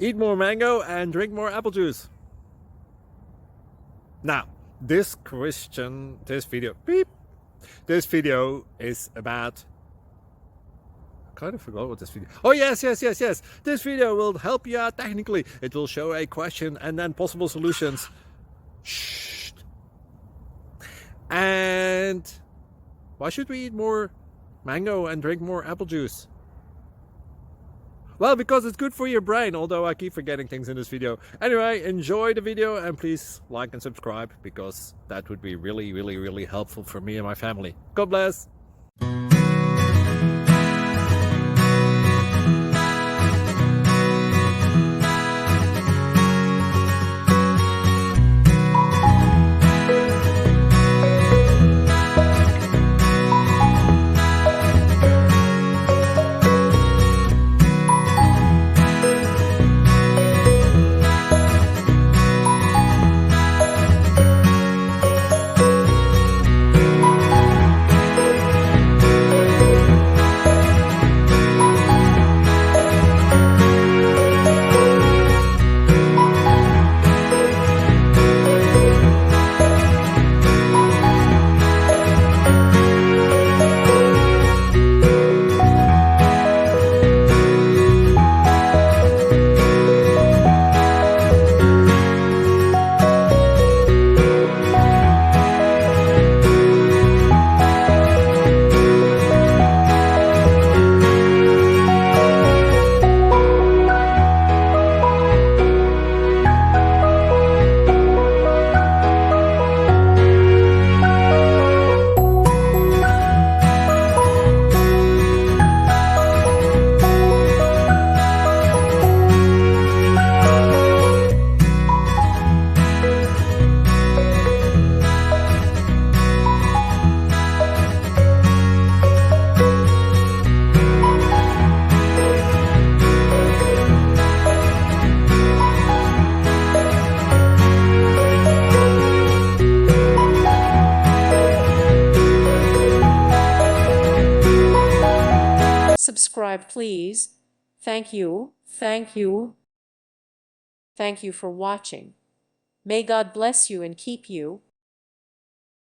eat more mango and drink more apple juice. Now, this video is about, I kind of forgot what this video. Oh yes. This video will help you out technically. It will show a question and then possible solutions. Shh. And why should we eat more mango and drink more apple juice? Well, because it's good for your brain, although I keep forgetting things in this video. Anyway, enjoy the video and please like and subscribe, because that would be really helpful for me and my family. God bless! Subscribe, please. Thank you. Thank you. Thank you for watching. May God bless you and keep you.